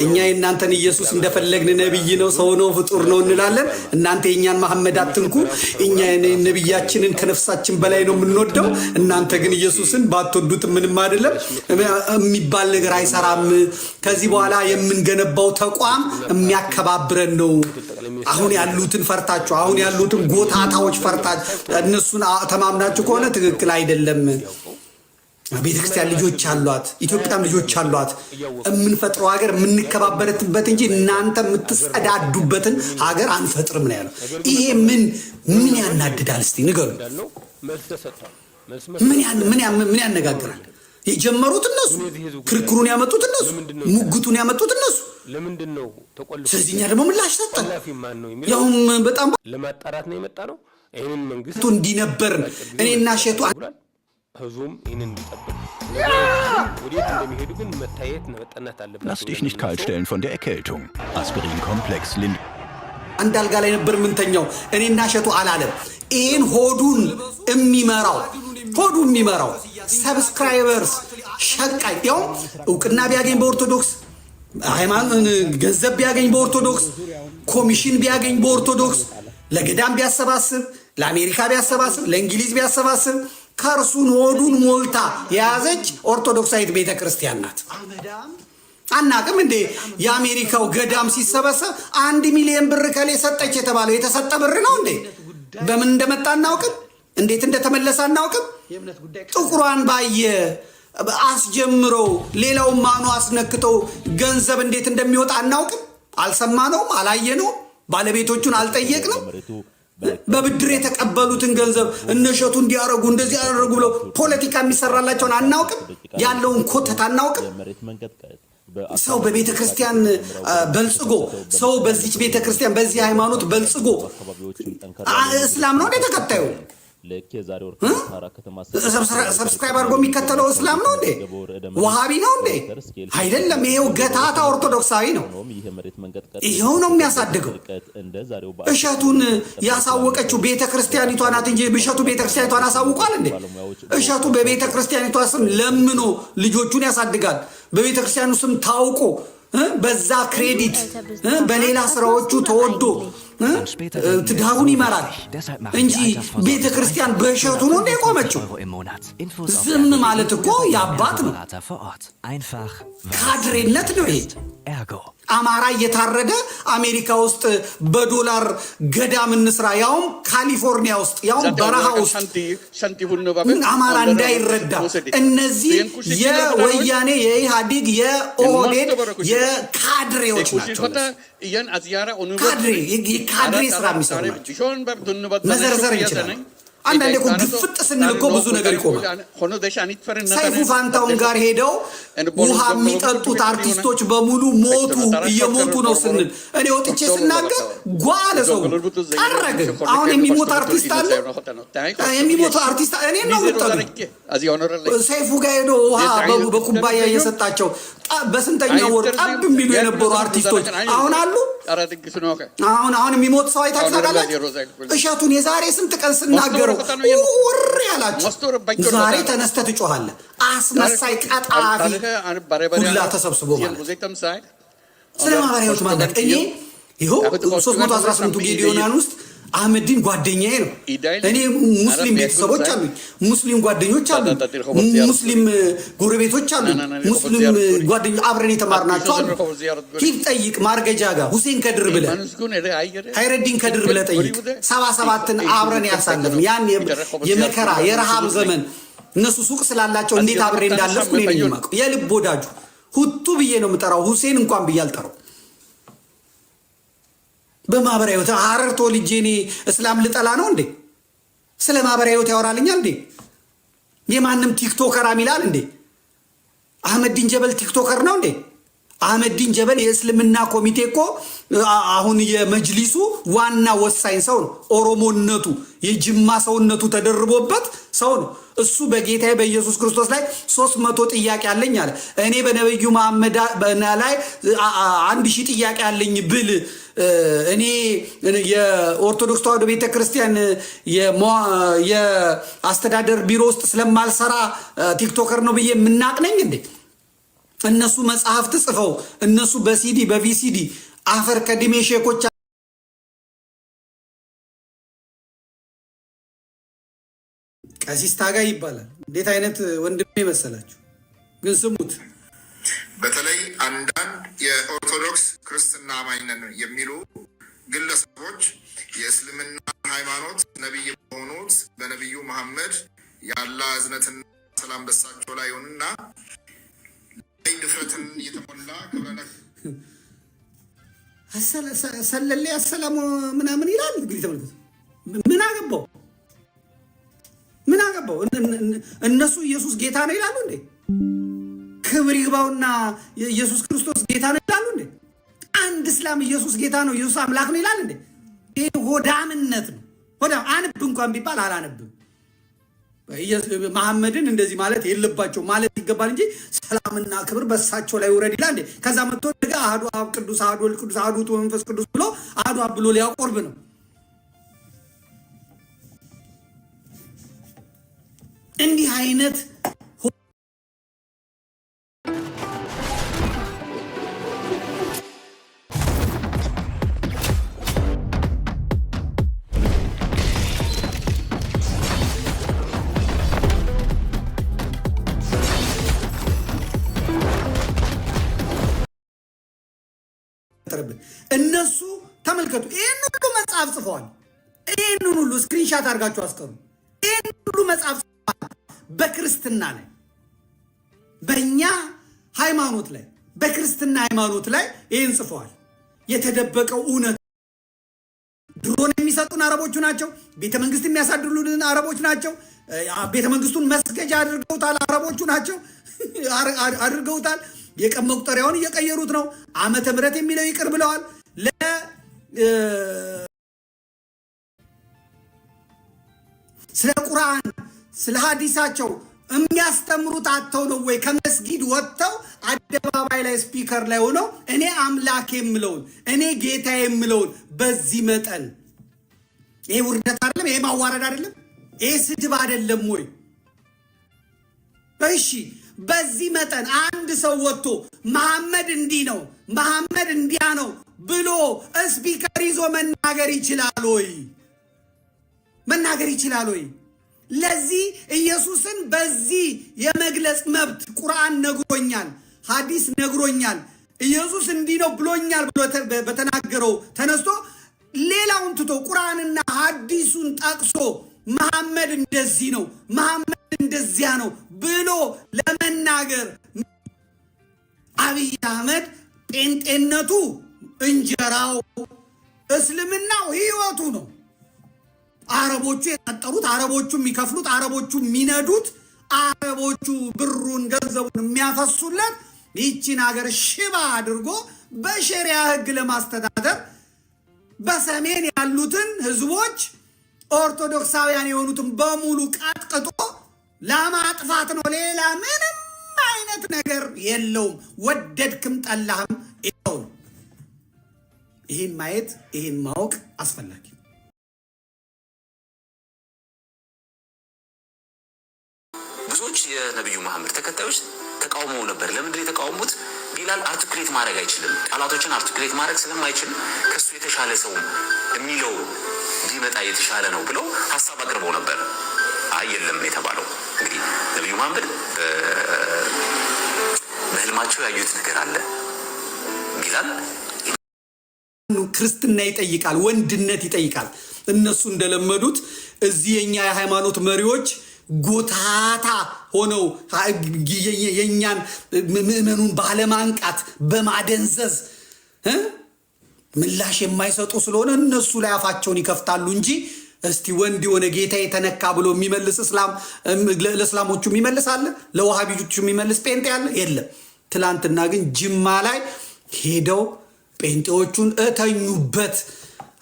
እኛ እናንተን ኢየሱስ እንደፈለግን ነብይ ነው ሰው ነው ፍጡር ነው እንላለን እናንተ የኛን መሐመድ አትንኩ እኛ ነብያችንን ከነፍሳችን በላይ ነው የምንወደው እናንተ ግን ኢየሱስን ባትወዱት ምንም አይደለም የሚባል ነገር አይሰራም ከዚህ በኋላ የምንገነባው ተቋም የሚያከባብረን ነው አሁን ያሉትን ፈርታችሁ አሁን ያሉትን ጎታታዎች ፈርታችሁ እነሱን ተማምናችሁ ከሆነ ትክክል አይደለም ቤተክርስቲያን ልጆች አሏት ኢትዮጵያም ልጆች አሏት እምንፈጥረው ሀገር ምንከባበረትበት እንጂ እናንተ የምትጸዳዱበትን ሀገር አንፈጥርም ነው ያለው ይሄ ምን ያናድዳል እስቲ ንገሩ ምን ያነጋግራል የጀመሩት እነሱ ክርክሩን ያመጡት እነሱ ሙግቱን ያመጡት እነሱ ለምንድነው ተቆልፎ ስለዚህኛ ደግሞ ምላሽ ሰጠን ያውም በጣም ለማጣራት ነው የመጣ ነው ይሄንን መንግስት እንዲነበር እኔና ሸቱ ህዝቡም ይሄንን እንዲጠብቅ ወዴት እንደሚሄዱ ግን መታየት ነው መጠናት አለበት Lass dich nicht kalt stellen von der Erkältung Aspirin Komplex Lind አንድ አልጋ ላይ ነበር ምንተኛው እኔና ሸቱ አላለም ይሄን ሆዱን የሚመራው ሰብስክራይበርስ ሸቃይ ያው እውቅና ቢያገኝ በኦርቶዶክስ ሃይማኖት ገንዘብ ቢያገኝ በኦርቶዶክስ ኮሚሽን ቢያገኝ በኦርቶዶክስ ለገዳም ቢያሰባስብ ለአሜሪካ ቢያሰባስብ ለእንግሊዝ ቢያሰባስብ ከርሱን ሆዱን ሞልታ ያዘች ኦርቶዶክሳዊት ቤተክርስቲያን ናት አናቅም እንዴ የአሜሪካው ገዳም ሲሰበሰብ 1 ሚሊዮን ብር ከሌ ሰጠች የተባለው የተሰጠ ብር ነው እንዴ በምን እንደመጣ እናውቅም እንዴት እንደተመለሰ እናውቅም ጥቁሯን ባየ አስጀምሮ ሌላው ማኑ አስነክተው ገንዘብ እንዴት እንደሚወጣ እናውቅም አልሰማነውም አላየነውም ባለቤቶቹን አልጠየቅንም በብድር የተቀበሉትን ገንዘብ እነሸቱ እንዲያረጉ እንደዚህ ያደረጉ ብለው ፖለቲካ የሚሰራላቸውን አናውቅም ያለውን ኮተት አናውቅም ሰው በቤተክርስቲያን በልጽጎ ሰው በዚህ ቤተክርስቲያን በዚህ ሃይማኖት በልጽጎ እስላም ነው ተከታዩ ሰብስክራይብ አድርጎ የሚከተለው እስላም ነው እንዴ ወሃቢ ነው እንዴ አይደለም ይሄው ገታታ ኦርቶዶክሳዊ ነው ይሄው ነው የሚያሳድገው እሸቱን ያሳወቀችው ቤተክርስቲያኒቷ ናት እንጂ እሸቱ ቤተክርስቲያኒቷን አሳውቋል እንዴ እሸቱ በቤተክርስቲያኒቷ ስም ለምኖ ልጆቹን ያሳድጋል በቤተክርስቲያኑ ስም ታውቆ በዛ ክሬዲት በሌላ ስራዎቹ ተወዶ ትዳሩን ይመራል እንጂ ቤተክርስቲያን በእሸቱ ነው እንደቆመችው ዝም ማለት እኮ ያባት ነው ካድሬነት ነው ይሄ አማራ እየታረደ አሜሪካ ውስጥ በዶላር ገዳም እንስራ ያውም ካሊፎርኒያ ውስጥ ያውም በረሃ ውስጥ አማራ እንዳይረዳ እነዚህ የወያኔ የኢህአዴግ የኦህዴድ የካድሬዎች ናቸው ካድሬ ስራ የሚሰሩ ናቸው መዘርዘር እንችላለን አንዳንዴ እኮ ግፍጥ ስንል እኮ ብዙ ነገር ይቆማል ሰይፉ ፋንታውን ጋር ሄደው ውሃ የሚጠጡት አርቲስቶች በሙሉ ሞቱ እየሞቱ ነው ስንል እኔ ወጥቼ ስናገር ጓለ ሰው ቀረገ አሁን የሚሞት አርቲስት አለ የሚሞት አርቲስት እኔ ነው የምጠሉ ሰይፉ ጋር ሄዶ ውሃ በኩባያ እየሰጣቸው በስንተኛው ወር ጠብ የሚሉ የነበሩ አርቲስቶች አሁን አሉ አሁን የሚሞት ሰው አይታችኋላችሁ እሸቱን የዛሬ ስንት ቀን ስናገረው ወር ያላችሁ ዛሬ ተነስተህ ትጮሃለህ አስመሳይ ቀጣፊ ሁላ ተሰብስቦ ማለት ስለ ማህበራዊት ማለት እኔ ይኸው 318 ጌዲዮናን ውስጥ አህመድን ጓደኛዬ ነው እኔ ሙስሊም ቤተሰቦች አሉኝ ሙስሊም ጓደኞች አሉኝ ሙስሊም ጎረቤቶች አሉኝ ሙስሊም ጓደኛ አብረን የተማርናቸው አሉ ሂድ ጠይቅ ማርገጃ ጋር ሁሴን ከድር ብለ ሃይረዲን ከድር ብለ ጠይቅ 77ን አብረን ያሳለፍን ያን የመከራ የረሃብ ዘመን እነሱ ሱቅ ስላላቸው እንዴት አብሬ እንዳለፍኩ እኔ ነኝ ማቀው የልብ ወዳጁ ሁቱ ብዬ ነው የምጠራው ሁሴን እንኳን ብዬ አልጠራው በማህበራዊ ህይወት አረርቶ ልጄኔ እስላም ልጠላ ነው እንዴ ስለ ማህበራዊ ህይወት ያወራልኛል እንዴ የማንም ቲክቶከር አሚላል እንዴ አህመድን ጀበል ቲክቶከር ነው እንዴ አህመድን ጀበል የእስልምና ኮሚቴ እኮ አሁን የመጅሊሱ ዋና ወሳኝ ሰው ነው ኦሮሞነቱ የጅማ ሰውነቱ ተደርቦበት ሰው ነው እሱ በጌታዬ በኢየሱስ ክርስቶስ ላይ 300 ጥያቄ አለኝ አለ እኔ በነብዩ መሐመድ ላይ 1000 ጥያቄ አለኝ ብል እኔ የኦርቶዶክስ ተዋሕዶ ቤተክርስቲያን የአስተዳደር ቢሮ ውስጥ ስለማልሰራ ቲክቶከር ነው ብዬ ምናቅነኝ እንዴ እነሱ መጽሐፍት ጽፈው እነሱ በሲዲ በቪሲዲ አፈር ከድሜ ሼኮች ቀሲስ ታጋይ ይባላል። እንዴት አይነት ወንድሜ መሰላችሁ? ግን ስሙት። በተለይ አንዳንድ የኦርቶዶክስ ክርስትና አማኝ ነን የሚሉ ግለሰቦች የእስልምና ሃይማኖት ነቢይ በሆኑት በነቢዩ መሐመድ የአላህ እዝነትና ሰላም በሳቸው ላይ ይሁንና ድፍረትን የተሞላ ክብረነ ሰለሌ አሰላሙ ምናምን ይላል። እንግዲህ ተመልከቱ። ምን አገባው? እነሱ ኢየሱስ ጌታ ነው ይላሉ እንዴ? ክብር ይግባውና ኢየሱስ ክርስቶስ ጌታ ነው ይላሉ እንዴ? አንድ እስላም ኢየሱስ ጌታ ነው ኢየሱስ አምላክ ነው ይላል እንዴ? ይሄ ሆዳምነት ነው። ሆዳም አንብ እንኳን ቢባል አላነብም። መሐመድን እንደዚህ ማለት የለባቸው ማለት ይገባል እንጂ ሰላምና ክብር በሳቸው ላይ ውረድ ይላል እንዴ? ከዛ መጥቶ ነገ አሐዱ አብ ቅዱስ አሐዱ ወልድ ቅዱስ አሐዱ ውእቱ መንፈስ ቅዱስ ብሎ አሐዱ አብ ብሎ ሊያቆርብ ነው። እንዲህ አይነት እነሱ ተመልከቱ፣ ይህን ሁሉ መጽሐፍ ጽፈዋል። ይህን ሁሉ ስክሪንሻት አድርጋችሁ አስቀሩ። ይህን ሁሉ መጽሐፍ ጽፈዋል። በክርስትና ላይ በእኛ ሃይማኖት ላይ በክርስትና ሃይማኖት ላይ ይህን ጽፈዋል። የተደበቀው እውነት ድሮን የሚሰጡን አረቦቹ ናቸው። ቤተ መንግስት የሚያሳድሩልን አረቦች ናቸው። ቤተ መንግስቱን መስገጃ አድርገውታል። አረቦቹ ናቸው አድርገውታል። የቀን መቁጠሪያውን እየቀየሩት ነው። ዓመተ ምሕረት የሚለው ይቅር ብለዋል። ስለ ቁርአን ስለ ሐዲሳቸው የሚያስተምሩት አጥተው ነው ወይ? ከመስጊድ ወጥተው አደባባይ ላይ ስፒከር ላይ ሆነው እኔ አምላክ የምለውን እኔ ጌታ የምለውን በዚህ መጠን ይሄ ውርደት አይደለም? ይሄ ማዋረድ አይደለም? ይሄ ስድብ አይደለም ወይ? እሺ በዚህ መጠን አንድ ሰው ወጥቶ መሐመድ እንዲህ ነው መሐመድ እንዲያ ነው ብሎ ስፒከር ይዞ መናገር ይችላል ወይ? መናገር ይችላል ወይ? ለዚህ ኢየሱስን በዚህ የመግለጽ መብት ቁርአን ነግሮኛል፣ ሐዲስ ነግሮኛል፣ ኢየሱስ እንዲህ ነው ብሎኛል ብሎ በተናገረው ተነስቶ ሌላውን ትቶ ቁርአንና ሐዲሱን ጠቅሶ መሐመድ እንደዚህ ነው መሐመድ እንደዚያ ነው ብሎ ለመናገር አብይ አህመድ ጴንጤነቱ እንጀራው፣ እስልምናው ህይወቱ ነው። አረቦቹ የቀጠሩት፣ አረቦቹ የሚከፍሉት፣ አረቦቹ የሚነዱት፣ አረቦቹ ብሩን ገንዘቡን የሚያፈሱለት ይቺን ሀገር ሽባ አድርጎ በሸሪያ ህግ ለማስተዳደር በሰሜን ያሉትን ህዝቦች ኦርቶዶክሳውያን የሆኑትን በሙሉ ቀጥቅጦ ለማጥፋት ነው። ሌላ ምንም አይነት ነገር የለውም። ወደድክም ጠላህም ይኸው ነው። ይህን ማየት ይህን ማወቅ አስፈላጊ። ብዙዎች የነቢዩ መሐመድ ተከታዮች ተቃውመው ነበር። ለምንድን የተቃውሙት? ቢላል አርቲኩሌት ማድረግ አይችልም። ቃላቶችን አርቲኩሌት ማድረግ ስለማይችል ከሱ የተሻለ ሰው የሚለው ቢመጣ የተሻለ ነው ብለው ሀሳብ አቅርበው ነበር። አይ የለም የተባለው እንግዲህ ነቢዩ መሐመድ በህልማቸው ያዩት ነገር አለ። ቢላል ክርስትና ይጠይቃል፣ ወንድነት ይጠይቃል። እነሱ እንደለመዱት እዚህ የኛ የሃይማኖት መሪዎች ጎታታ ሆነው የኛን ምዕመኑን ባለማንቃት በማደንዘዝ ምላሽ የማይሰጡ ስለሆነ እነሱ ላይ አፋቸውን ይከፍታሉ እንጂ እስቲ ወንድ የሆነ ጌታ የተነካ ብሎ የሚመልስ እስላም ለእስላሞቹ የሚመልስ አለ? ለዋሃቢጆቹ የሚመልስ ጴንጤ አለ? የለም። ትላንትና ግን ጅማ ላይ ሄደው ጴንጤዎቹን እተኙበት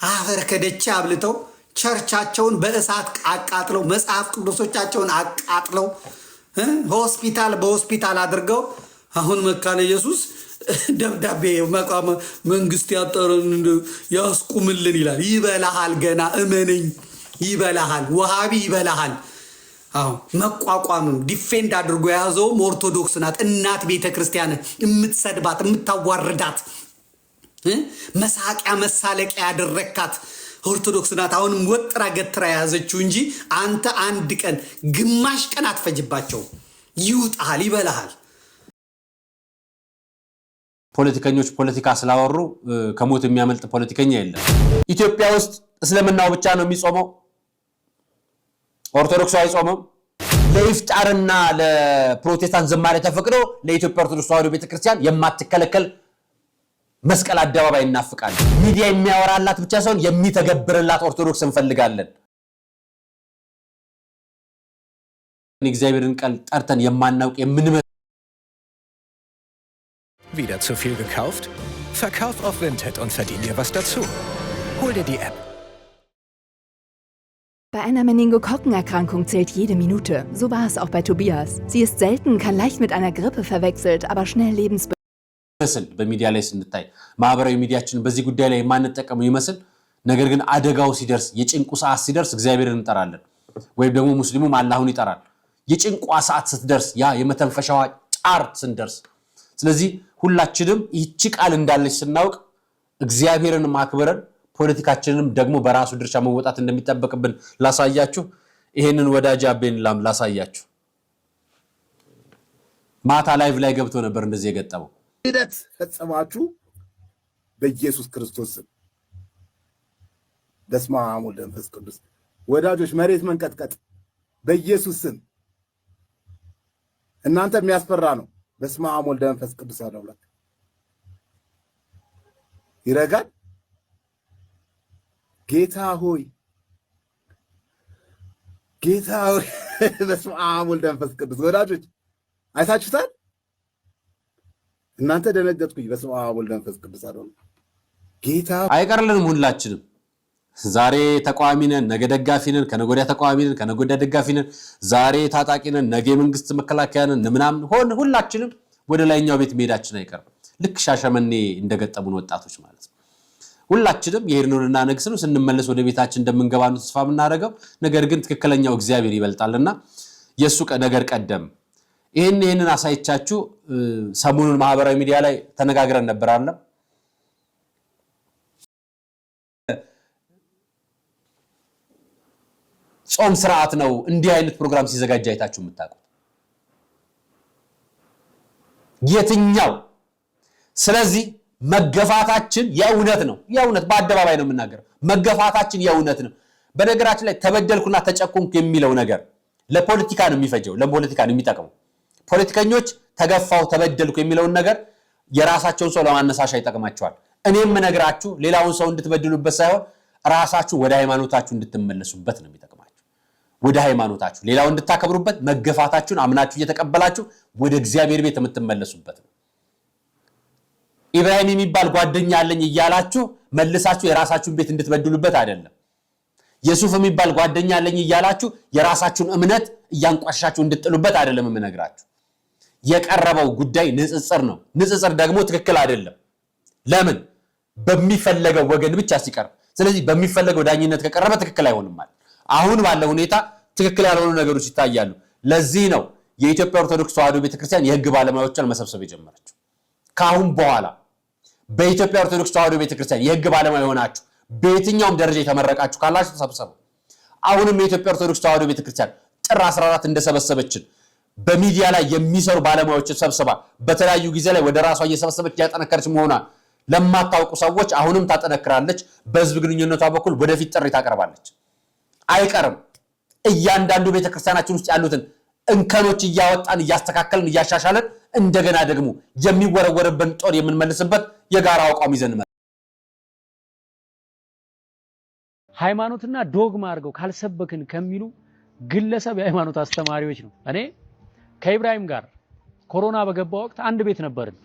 አፈር ከደቼ አብልተው ቸርቻቸውን በእሳት አቃጥለው መጽሐፍ ቅዱሶቻቸውን አቃጥለው ሆስፒታል በሆስፒታል አድርገው አሁን መካነ ኢየሱስ ደብዳቤ መቃመ መንግስት ያጠረን ያስቁምልን ይላል። ይበላሃል፣ ገና እመነኝ ይበላሃል። ወሃቢ ይበላሃል። አዎ መቋቋምም ዲፌንድ አድርጎ ያዘው ኦርቶዶክስ ናት። እናት ቤተክርስቲያን የምትሰድባት የምታዋርዳት መሳቂያ መሳለቂያ ያደረካት ኦርቶዶክስ ናት። አሁንም ወጥራ ገትራ ያዘችው እንጂ አንተ አንድ ቀን ግማሽ ቀን አትፈጅባቸው። ይውጣል ይበላል። ፖለቲከኞች ፖለቲካ ስላወሩ ከሞት የሚያመልጥ ፖለቲከኛ የለም። ኢትዮጵያ ውስጥ እስልምናው ብቻ ነው የሚጾመው፣ ኦርቶዶክሱ አይጾምም። ለኢፍጣርና ለፕሮቴስታንት ዝማሬ ተፈቅዶ ለኢትዮጵያ ኦርቶዶክስ ተዋሕዶ ቤተክርስቲያን የማትከለከል መስቀል አደባባይ እናፍቃለን። ሚዲያ የሚያወራላት ብቻ ሳይሆን የሚተገብርላት ኦርቶዶክስ እንፈልጋለን። እግዚአብሔርን ቃል ጠርተን የማናውቅ የምንመ Wieder zu viel gekauft? Verkauf auf Vinted und verdien dir was dazu. Hol dir die App. Bei einer Meningokokkenerkrankung zählt jede Minute. So war es auch bei Tobias. Sie ist selten, kann leicht mit einer Grippe verwechselt, aber schnell lebensbedrohlich. በሚዲያ ላይ ስንታይ ማህበራዊ ሚዲያችን በዚህ ጉዳይ ላይ የማንጠቀመው ይመስል ነገር ግን አደጋው ሲደርስ የጭንቁ ሰዓት ሲደርስ እግዚአብሔርን እንጠራለን ወይም ደግሞ ሙስሊሙም አላህን ይጠራል። የጭንቁ ሰዓት ስትደርስ ያ የመተንፈሻዋ ጫር ስንደርስ ስለዚህ ሁላችንም ይህች ቃል እንዳለች ስናውቅ እግዚአብሔርን ማክበርን ፖለቲካችንንም ደግሞ በራሱ ድርሻ መወጣት እንደሚጠበቅብን ላሳያችሁ። ይሄንን ወዳጅ አቤን ላሳያችሁ። ማታ ላይቭ ላይ ገብቶ ነበር እንደዚህ የገጠመው። ሂደት ፈጸማችሁ በኢየሱስ ክርስቶስ ስም። በስመ አብ ወወልድ ወመንፈስ ቅዱስ። ወዳጆች መሬት መንቀጥቀጥ በኢየሱስ ስም። እናንተ የሚያስፈራ ነው። በስመ አብ ወወልድ ወመንፈስ ቅዱስ አምላክ ይረጋል። ጌታ ሆይ በስመ አብ ወወልድ ወመንፈስ ቅዱስ። ወዳጆች አይታችሁታል? እናንተ ደነገጥኩኝ። በስመ አብ ወወልድ ወመንፈስ ቅዱስ አምላክ ጌታ አይቀርልንም። ሁላችንም ዛሬ ተቃዋሚ ነን፣ ነገ ደጋፊ ነን፣ ከነገ ወዲያ ተቃዋሚ ነን፣ ከነገ ወዲያ ደጋፊ ነን። ዛሬ ታጣቂ ነን፣ ነገ መንግስት መከላከያ ነን ምናምን ሁላችንም ወደ ላይኛው ቤት መሄዳችን አይቀርም። ልክ ሻሸመኔ እንደገጠሙን ወጣቶች ማለት ነው። ሁላችንም የሄድነውና ነግስን ስንመለስ ወደ ቤታችን እንደምንገባ ነው ተስፋ የምናደርገው። ነገር ግን ትክክለኛው እግዚአብሔር ይበልጣልና የሱ ነገር ቀደም። ይሄንን አሳይቻችሁ ሰሞኑን ማህበራዊ ሚዲያ ላይ ተነጋግረን ነበር አለ ጾም ስርዓት ነው እንዲህ አይነት ፕሮግራም ሲዘጋጅ አይታችሁ የምታውቁት የትኛው? ስለዚህ መገፋታችን የእውነት ነው። የእውነት በአደባባይ ነው የምናገረው። መገፋታችን የእውነት ነው። በነገራችን ላይ ተበደልኩና ተጨቆንኩ የሚለው ነገር ለፖለቲካ ነው የሚፈጀው፣ ለፖለቲካ ነው የሚጠቅመው። ፖለቲከኞች ተገፋው ተበደልኩ የሚለውን ነገር የራሳቸውን ሰው ለማነሳሻ ይጠቅማቸዋል። እኔም ነግራችሁ ሌላውን ሰው እንድትበድሉበት ሳይሆን ራሳችሁ ወደ ሃይማኖታችሁ እንድትመለሱበት ነው የሚጠቅማችሁ። ወደ ሃይማኖታችሁ ሌላው እንድታከብሩበት መገፋታችሁን አምናችሁ እየተቀበላችሁ ወደ እግዚአብሔር ቤት የምትመለሱበት ነው። ኢብራሂም የሚባል ጓደኛ አለኝ እያላችሁ መልሳችሁ የራሳችሁን ቤት እንድትበድሉበት አይደለም። ኢየሱስ የሚባል ጓደኛ አለኝ እያላችሁ የራሳችሁን እምነት እያንቋሻችሁ እንድትጥሉበት አይደለም የምነግራችሁ። የቀረበው ጉዳይ ንጽጽር ነው። ንጽጽር ደግሞ ትክክል አይደለም። ለምን? በሚፈለገው ወገን ብቻ ሲቀርብ። ስለዚህ በሚፈለገው ዳኝነት ከቀረበ ትክክል አይሆንም ማለት። አሁን ባለው ሁኔታ ትክክል ያልሆኑ ነገሮች ይታያሉ። ለዚህ ነው የኢትዮጵያ ኦርቶዶክስ ተዋሕዶ ቤተክርስቲያን የህግ ባለሙያዎችን መሰብሰብ የጀመረችው። ካሁን በኋላ በኢትዮጵያ ኦርቶዶክስ ተዋሕዶ ቤተክርስቲያን የህግ ባለሙያ የሆናችሁ በየትኛውም ደረጃ የተመረቃችሁ ካላችሁ ተሰብሰቡ። አሁንም የኢትዮጵያ ኦርቶዶክስ ተዋሕዶ ቤተክርስቲያን ጥር 14 እንደሰበሰበችን በሚዲያ ላይ የሚሰሩ ባለሙያዎችን ሰብስባ በተለያዩ ጊዜ ላይ ወደ ራሷ እየሰበሰበች ያጠነከረች መሆኗ ለማታውቁ ሰዎች አሁንም ታጠነክራለች። በህዝብ ግንኙነቷ በኩል ወደፊት ጥሪ ታቀርባለች። አይቀርም። እያንዳንዱ ቤተክርስቲያናችን ውስጥ ያሉትን እንከኖች እያወጣን እያስተካከልን እያሻሻለን እንደገና ደግሞ የሚወረወርብን ጦር የምንመልስበት የጋራ አቋም ይዘን ሃይማኖትና ዶግማ አድርገው ካልሰበክን ከሚሉ ግለሰብ የሃይማኖት አስተማሪዎች ነው። እኔ ከኢብራሂም ጋር ኮሮና በገባ ወቅት አንድ ቤት ነበርን።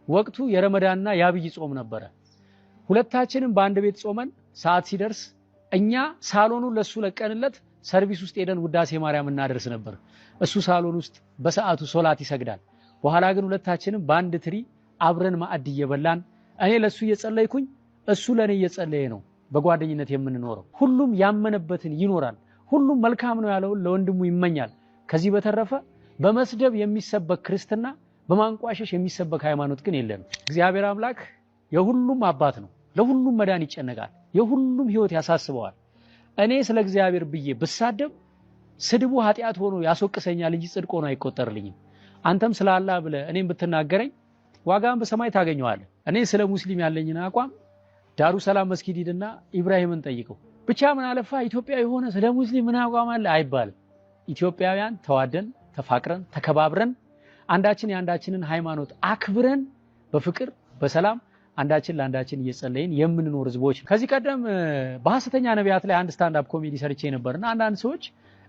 ወቅቱ የረመዳንና የአብይ ጾም ነበረ። ሁለታችንም በአንድ ቤት ጾመን ሰዓት ሲደርስ እኛ ሳሎኑን ለሱ ለቀንለት ሰርቪስ ውስጥ ሄደን ውዳሴ ማርያም እናደርስ ነበር። እሱ ሳሎን ውስጥ በሰዓቱ ሶላት ይሰግዳል። በኋላ ግን ሁለታችንም በአንድ ትሪ አብረን ማዕድ እየበላን እኔ ለሱ እየጸለይኩኝ እሱ ለኔ እየጸለየ ነው በጓደኝነት የምንኖረው። ሁሉም ያመነበትን ይኖራል። ሁሉም መልካም ነው ያለውን ለወንድሙ ይመኛል። ከዚህ በተረፈ በመስደብ የሚሰበክ ክርስትና በማንቋሸሽ የሚሰበክ ሃይማኖት ግን የለንም። እግዚአብሔር አምላክ የሁሉም አባት ነው። ለሁሉም መዳን ይጨነቃል። የሁሉም ህይወት ያሳስበዋል። እኔ ስለ እግዚአብሔር ብዬ ብሳደብ ስድቡ ኃጢአት ሆኖ ያስወቅሰኛል እንጂ ጽድቅ ሆኖ አይቆጠርልኝም። አንተም ስለ አላህ ብለህ እኔም ብትናገረኝ ዋጋን በሰማይ ታገኘዋለህ። እኔ ስለ ሙስሊም ያለኝን አቋም ዳሩ ሰላም መስጊድ ሂድና ኢብራሂምን ጠይቀው። ብቻ ምን አለፋ ኢትዮጵያዊ ሆነ ስለ ሙስሊም ምን አቋም አለ አይባልም። ኢትዮጵያውያን ተዋደን ተፋቅረን ተከባብረን አንዳችን የአንዳችንን ሃይማኖት አክብረን በፍቅር በሰላም አንዳችን ለአንዳችን እየጸለይን የምንኖር ህዝቦች። ከዚህ ቀደም በሐሰተኛ ነቢያት ላይ አንድ ስታንድ አፕ ኮሜዲ ሰርቼ ነበርና አንዳንድ ሰዎች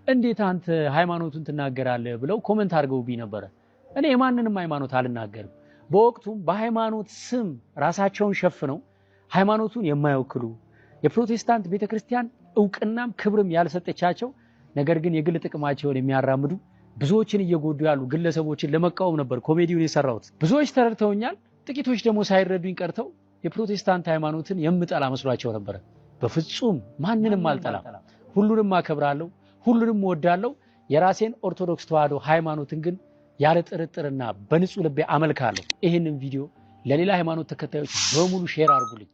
እንዴት አንተ ሃይማኖቱን ትናገራለህ ብለው ኮሜንት አድርገውብኝ ነበር። እኔ የማንንም ሃይማኖት አልናገርም። በወቅቱም በሃይማኖት ስም ራሳቸውን ሸፍነው ሃይማኖቱን የማይወክሉ የፕሮቴስታንት ቤተክርስቲያን እውቅናም ክብርም ያልሰጠቻቸው ነገር ግን የግል ጥቅማቸውን የሚያራምዱ ብዙዎችን እየጎዱ ያሉ ግለሰቦችን ለመቃወም ነበር ኮሜዲውን የሰራሁት። ብዙዎች ተረድተውኛል። ጥቂቶች ደግሞ ሳይረዱኝ ቀርተው የፕሮቴስታንት ሃይማኖትን የምጠላ መስሏቸው ነበር። በፍጹም ማንንም አልጠላም። ሁሉንም አከብራለሁ፣ ሁሉንም እወዳለሁ። የራሴን ኦርቶዶክስ ተዋህዶ ሃይማኖትን ግን ያለ ጥርጥርና በንጹህ ልቤ አመልካለሁ። ይህንን ቪዲዮ ለሌላ ሃይማኖት ተከታዮች በሙሉ ሼር አድርጉልኝ።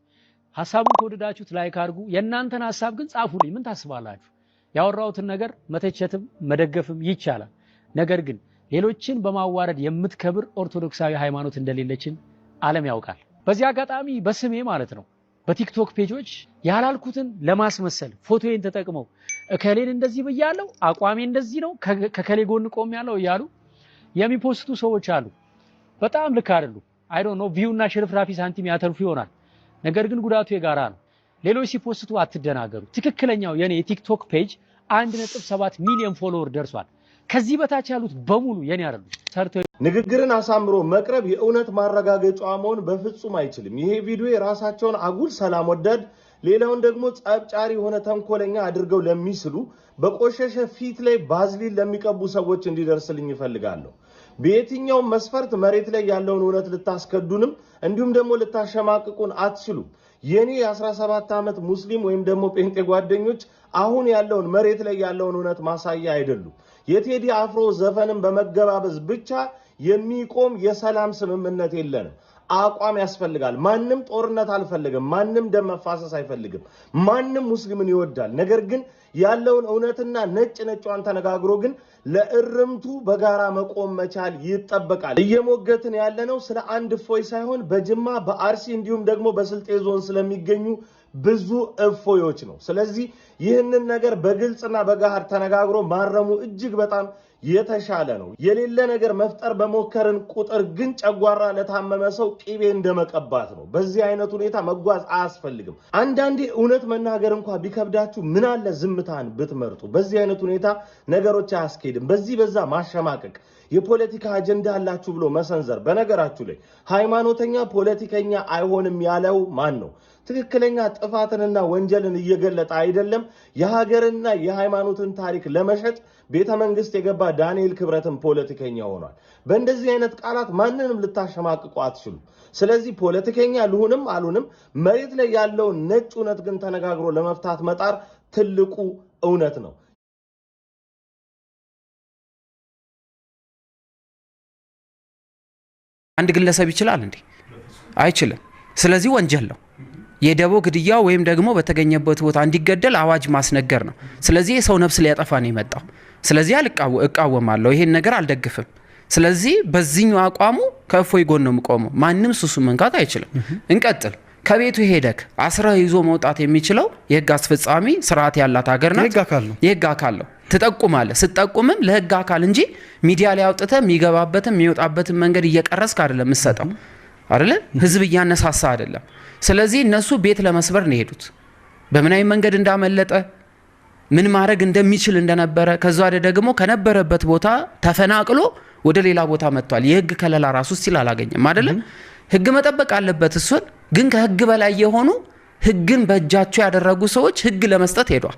ሐሳቡን ከወደዳችሁት ላይክ አድርጉ። የእናንተን ሐሳብ ግን ጻፉልኝ። ምን ታስባላችሁ? ያወራሁትን ነገር መተቸትም መደገፍም ይቻላል። ነገር ግን ሌሎችን በማዋረድ የምትከብር ኦርቶዶክሳዊ ሃይማኖት እንደሌለችን ዓለም ያውቃል። በዚህ አጋጣሚ በስሜ ማለት ነው በቲክቶክ ፔጆች ያላልኩትን ለማስመሰል ፎቶዬን ተጠቅመው እከሌን እንደዚህ ብያለሁ፣ አቋሜ እንደዚህ ነው፣ ከከሌ ጎን ቆሜያለሁ እያሉ የሚፖስቱ ሰዎች አሉ። በጣም ልክ አይደሉም። አይ ዶንት ኖ ቪው እና ሽርፍራፊ ሳንቲም ያተርፉ ይሆናል። ነገር ግን ጉዳቱ የጋራ ነው። ሌሎች ሲፖስቱ አትደናገሩ። ትክክለኛው የኔ የቲክቶክ ፔጅ 1.7 ሚሊዮን ፎሎወር ደርሷል። ከዚህ በታች ያሉት በሙሉ የኔ አይደሉም። ንግግርን አሳምሮ መቅረብ የእውነት ማረጋገጫ መሆን በፍጹም አይችልም። ይሄ ቪዲዮ የራሳቸውን አጉል ሰላም ወዳድ ሌላውን ደግሞ ጸብጫሪ የሆነ ተንኮለኛ አድርገው ለሚስሉ በቆሸሸ ፊት ላይ ባዝሊን ለሚቀቡ ሰዎች እንዲደርስልኝ ይፈልጋለሁ። በየትኛውም መስፈርት መሬት ላይ ያለውን እውነት ልታስከዱንም እንዲሁም ደግሞ ልታሸማቅቁን አትችሉም። የኔ የ17 ዓመት ሙስሊም ወይም ደግሞ ጴንጤ ጓደኞች አሁን ያለውን መሬት ላይ ያለውን እውነት ማሳያ አይደሉም። የቴዲ አፍሮ ዘፈንን በመገባበዝ ብቻ የሚቆም የሰላም ስምምነት የለንም። አቋም ያስፈልጋል። ማንም ጦርነት አልፈልግም። ማንም ደም መፋሰስ አይፈልግም። ማንም ሙስሊምን ይወዳል። ነገር ግን ያለውን እውነትና ነጭ ነጯን ተነጋግሮ ግን ለእርምቱ በጋራ መቆም መቻል ይጠበቃል። እየሞገትን ያለነው ስለ አንድ እፎይ ሳይሆን በጅማ በአርሲ እንዲሁም ደግሞ በስልጤ ዞን ስለሚገኙ ብዙ እፎዮች ነው። ስለዚህ ይህንን ነገር በግልጽና በጋር ተነጋግሮ ማረሙ እጅግ በጣም የተሻለ ነው። የሌለ ነገር መፍጠር በሞከርን ቁጥር ግን ጨጓራ ለታመመ ሰው ቂቤ እንደመቀባት ነው። በዚህ አይነት ሁኔታ መጓዝ አያስፈልግም። አንዳንዴ እውነት መናገር እንኳን ቢከብዳችሁ ምን አለ ዝምታን ብትመርጡ። በዚህ አይነት ሁኔታ ነገሮች አያስኬድም። በዚህ በዛ ማሸማቀቅ፣ የፖለቲካ አጀንዳ አላችሁ ብሎ መሰንዘር። በነገራችሁ ላይ ሃይማኖተኛ ፖለቲከኛ አይሆንም ያለው ማን ነው? ትክክለኛ ጥፋትንና ወንጀልን እየገለጠ አይደለም። የሀገርና የሃይማኖትን ታሪክ ለመሸጥ ቤተ መንግስት የገባ ዳንኤል ክብረትን ፖለቲከኛ ሆኗል። በእንደዚህ አይነት ቃላት ማንንም ልታሸማቅቁ አትችሉ። ስለዚህ ፖለቲከኛ ልሁንም አልሁንም መሬት ላይ ያለውን ነጭ እውነት ግን ተነጋግሮ ለመፍታት መጣር ትልቁ እውነት ነው። አንድ ግለሰብ ይችላል እንዴ? አይችልም። ስለዚህ ወንጀል ነው። የደቦ ግድያ ወይም ደግሞ በተገኘበት ቦታ እንዲገደል አዋጅ ማስነገር ነው። ስለዚህ የሰው ነፍስ ሊያጠፋ ነው የመጣው። ስለዚህ እቃወማለሁ፣ ይሄን ነገር አልደግፍም። ስለዚህ በዚህኛው አቋሙ ከእፎይ ጎን ነው የምቆመው። ማንም ሱሱ መንካት አይችልም። እንቀጥል። ከቤቱ ሄደክ አስረህ ይዞ መውጣት የሚችለው የህግ አስፈጻሚ ስርዓት ያላት ሀገር ናት። የህግ አካል ነው። ትጠቁማለህ። ስትጠቁምም ለህግ አካል እንጂ ሚዲያ ላይ አውጥተህ የሚገባበትን የሚወጣበትን መንገድ እየቀረስክ አይደለም የምትሰጠው አይደለ? ህዝብ እያነሳሳ አይደለም። ስለዚህ እነሱ ቤት ለመስበር ነው የሄዱት። በምን አይነት መንገድ እንዳመለጠ ምን ማድረግ እንደሚችል እንደነበረ ከዛ ደግሞ ከነበረበት ቦታ ተፈናቅሎ ወደ ሌላ ቦታ መጥቷል። የህግ ከለላ ራሱ ሲል አላገኘም አይደለ? ህግ መጠበቅ አለበት። እሱን ግን ከህግ በላይ የሆኑ ህግን በእጃቸው ያደረጉ ሰዎች ህግ ለመስጠት ሄዷል።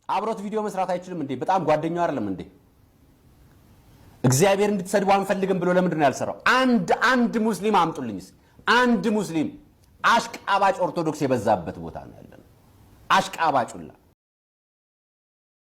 አብሮት ቪዲዮ መስራት አይችልም እንዴ? በጣም ጓደኛው አይደለም እንዴ? እግዚአብሔር እንድትሰድቡ አንፈልግም ብሎ ለምንድን ነው ያልሰራው? አንድ ሙስሊም አምጡልኝስ። አንድ ሙስሊም አሽቃባጭ ኦርቶዶክስ የበዛበት ቦታ ነው ያለነው። አሽቃባጭ ሁላ